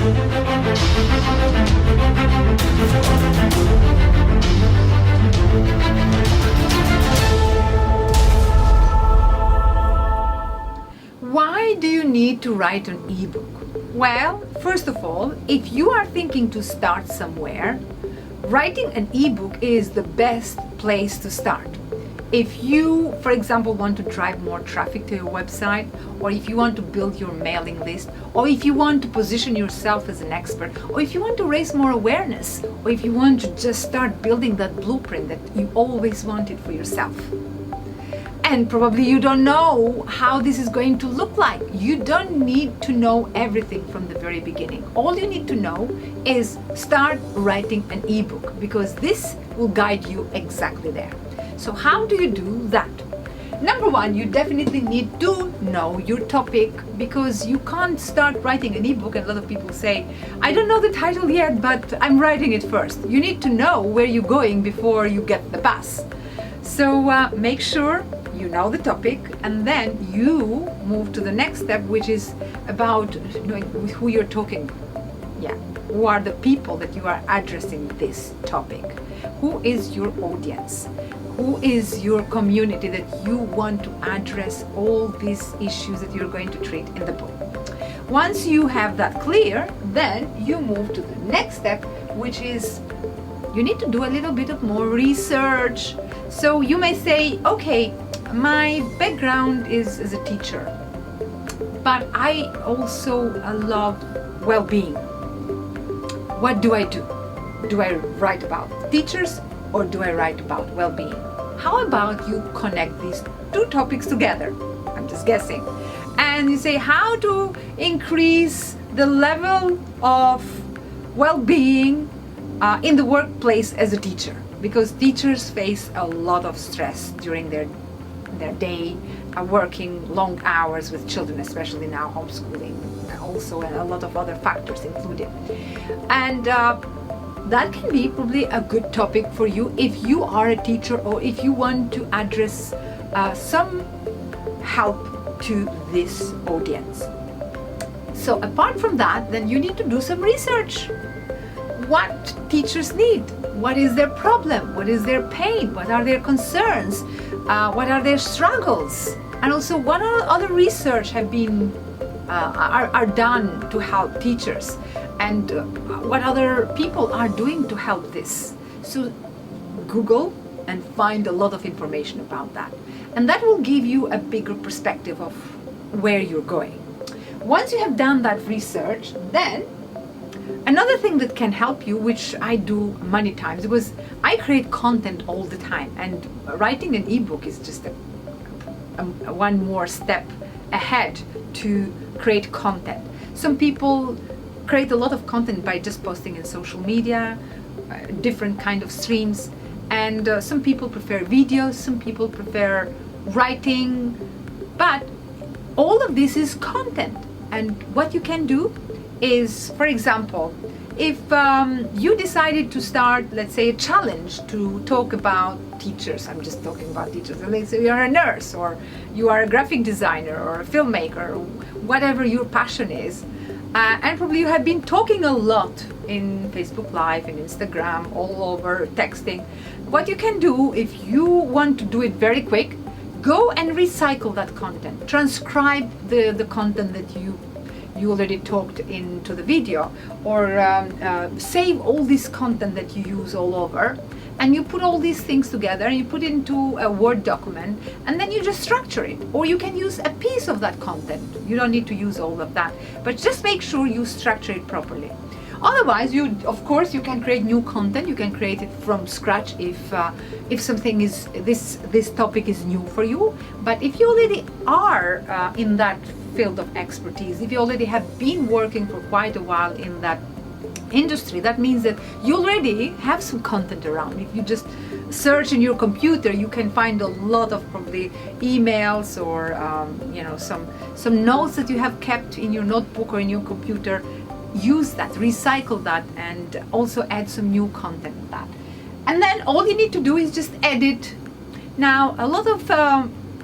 Why do you need to write an ebook? Well, first of all, if you are thinking to start somewhere, writing an ebook is the best place to start. If you, for example, want to drive more traffic to your website, or if you want to build your mailing list, or if you want to position yourself as an expert, or if you want to raise more awareness, or if you want to just start building that blueprint that you always wanted for yourself. And probably you don't know how this is going to look like. You don't need to know everything from the very beginning. All you need to know is start writing an ebook, because this will guide you exactly there. So how do you do that? Number one, you definitely need to know your topic, because you can't start writing an ebook and a lot of people say, I don't know the title yet, but I'm writing it first. You need to know where you're going before you get the pass. So make sure you know the topic, and then you move to the next step, which is about knowing with who you're talking. Yeah, who are the people that you are addressing this topic? Who is your audience? Who is your community that you want to address all these issues that you're going to treat in the book? Once you have that clear, then you move to the next step, which is you need to do a little bit of more research. So you may say, okay, my background is as a teacher, but I also love well-being. What do I do? Do I write about teachers or do I write about well-being? How about you connect these two topics together? I'm just guessing. And you say how to increase the level of well-being in the workplace as a teacher, because teachers face a lot of stress during their day, working long hours with children, especially now homeschooling, also, and a lot of other factors included. And that can be probably a good topic for you if you are a teacher, or if you want to address some help to this audience. So apart from that, then you need to do some research. What teachers need? What is their problem? What is their pain? What are their concerns? What are their struggles? And also, what other research have been are done to help teachers, and what other people are doing to help this? So Google and find a lot of information about that, and that will give you a bigger perspective of where you're going. Once you have done that research, then another thing that can help you, which I do many times, was I create content all the time, and writing an ebook is just one more step ahead to create content. Some people create a lot of content by just posting in social media, different kind of streams, and some people prefer videos, some people prefer writing, but all of this is content. And what you can do is, for example, if you decided to start, let's say, a challenge to talk about teachers, I'm just talking about teachers, let's say you're a nurse, or you are a graphic designer, or a filmmaker, or whatever your passion is, and probably you have been talking a lot in Facebook Live and Instagram, all over, texting. What you can do, if you want to do it very quick, go and recycle that content, transcribe the content that you already talked into the video, or save all this content that you use all over, and you put all these things together and you put it into a Word document, and then you just structure it. Or you can use a piece of that content. You don't need to use all of that, but just make sure you structure it properly. Otherwise, of course you can create new content. You can create it from scratch if something is this topic is new for you. But if you already are in that field of expertise, if you already have been working for quite a while in that industry, that means that you already have some content around. If you just search in your computer, you can find a lot of probably emails or some notes that you have kept in your notebook or in your computer. Use that, recycle that, and also add some new content to that. And then all you need to do is just edit. Now, a lot of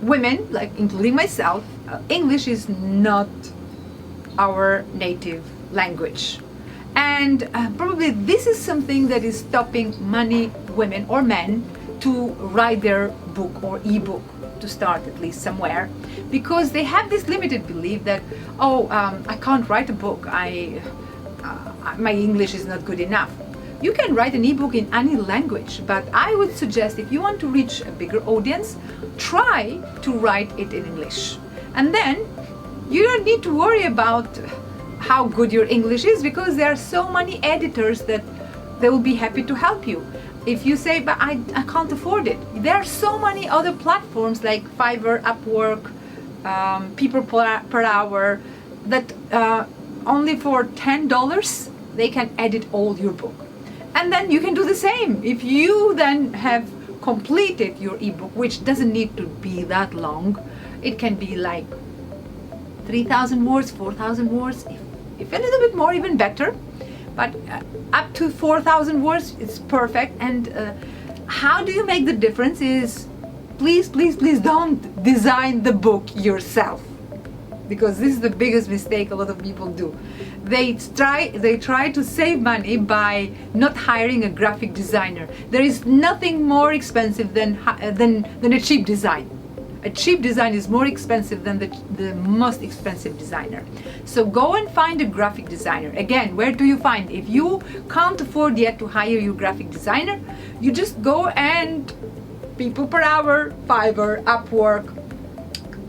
women, like including myself, English is not our native language. And probably this is something that is stopping many women or men to write their book or ebook, to start at least somewhere, because they have this limited belief that, I can't write a book, my English is not good enough. You can write an ebook in any language, but I would suggest, if you want to reach a bigger audience, try to write it in English. And then you don't need to worry about how good your English is, because there are so many editors that they will be happy to help you. If you say, but I can't afford it, there are so many other platforms like Fiverr, Upwork, People per Hour, that only for $10 they can edit all your book. And then you can do the same. If you then have completed your ebook, which doesn't need to be that long, it can be like 3,000 words, 4,000 words, if a little bit more, even better. But up to 4,000 words, it's perfect. And how do you make the difference is, please don't design the book yourself, because this is the biggest mistake a lot of people do. They try to save money by not hiring a graphic designer. There is nothing more expensive than a cheap design. A cheap design is more expensive than the most expensive designer. So go and find a graphic designer. Again, where do you find? If you can't afford yet to hire your graphic designer, you just go and People per Hour, Fiverr, Upwork,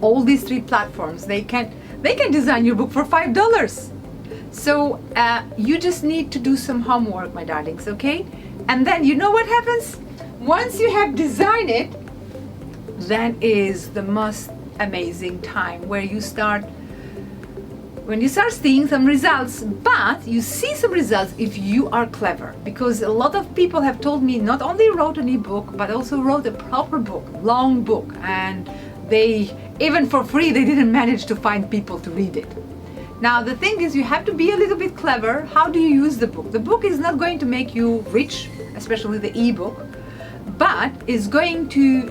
all these 3 platforms, they can design your book for $5. So you just need to do some homework, my darlings, okay? And then you know what happens? Once you have designed it, then is the most amazing time when you start seeing some results. But you see some results if you are clever, because a lot of people have told me not only wrote an ebook but also wrote a proper book, long book, and they, even for free, they didn't manage to find people to read it. Now the thing is, you have to be a little bit clever. How do you use the book? The book is not going to make you rich, especially the ebook, but is going to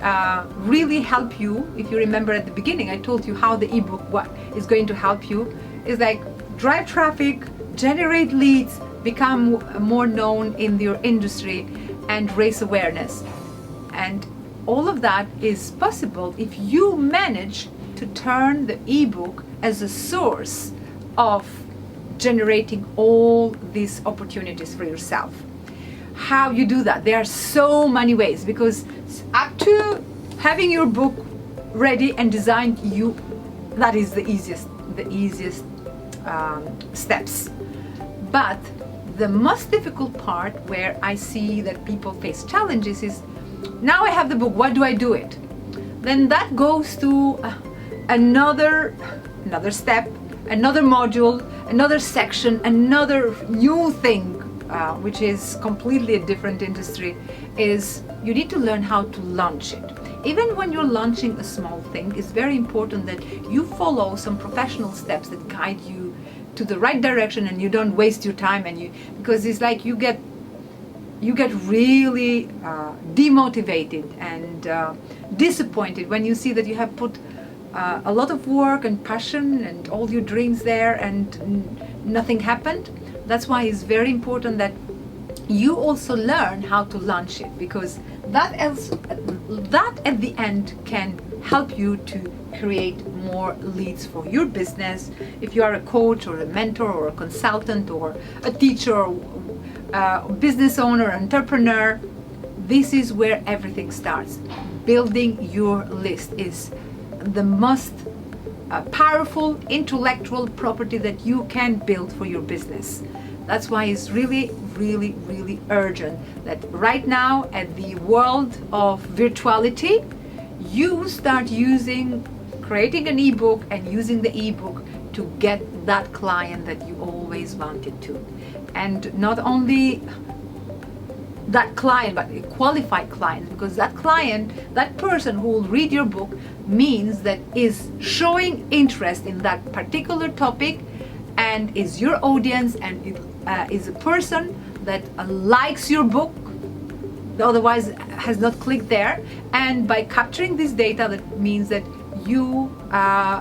really help you. If you remember at the beginning, I told you how the ebook is going to help you. Is like drive traffic, generate leads, become more known in your industry, and raise awareness. And all of that is possible if you manage to turn the ebook as a source of generating all these opportunities for yourself. How you do that? There are so many ways, because up to having your book ready and designed, that is the easiest steps. But the most difficult part, where I see that people face challenges, is, now I have the book, what do I do it? Then that goes to another step, another module, another section, another new thing, which is completely a different industry, is you need to learn how to launch it. Even when you're launching a small thing, it's very important that you follow some professional steps that guide you to the right direction, and you don't waste your time, because it's like you get really demotivated and disappointed when you see that you have put a lot of work and passion and all your dreams there and nothing happened. That's why it's very important that you also learn how to launch it, because that at the end can help you to create more leads for your business. If you are a coach or a mentor or a consultant or a teacher or business owner, entrepreneur, this is where everything starts. Building your list is the most powerful intellectual property that you can build for your business. That's why it's really, really, really urgent that right now, at the world of virtuality, you start creating an ebook and using the ebook to get that client that you always wanted to. And not only that client, but a qualified client, because that client, that person who will read your book, means that is showing interest in that particular topic and is your audience, and it is a person that likes your book, otherwise has not clicked there. And by capturing this data, that means that you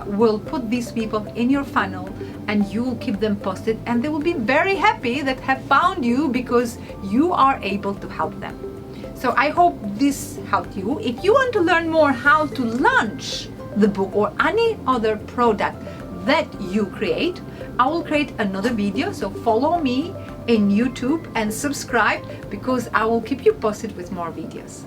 will put these people in your funnel, and you will keep them posted, and they will be very happy that have found you because you are able to help them. So I hope this helped you. If you want to learn more how to launch the book or any other product that you create, I will create another video. So follow me in YouTube and subscribe, because I will keep you posted with more videos.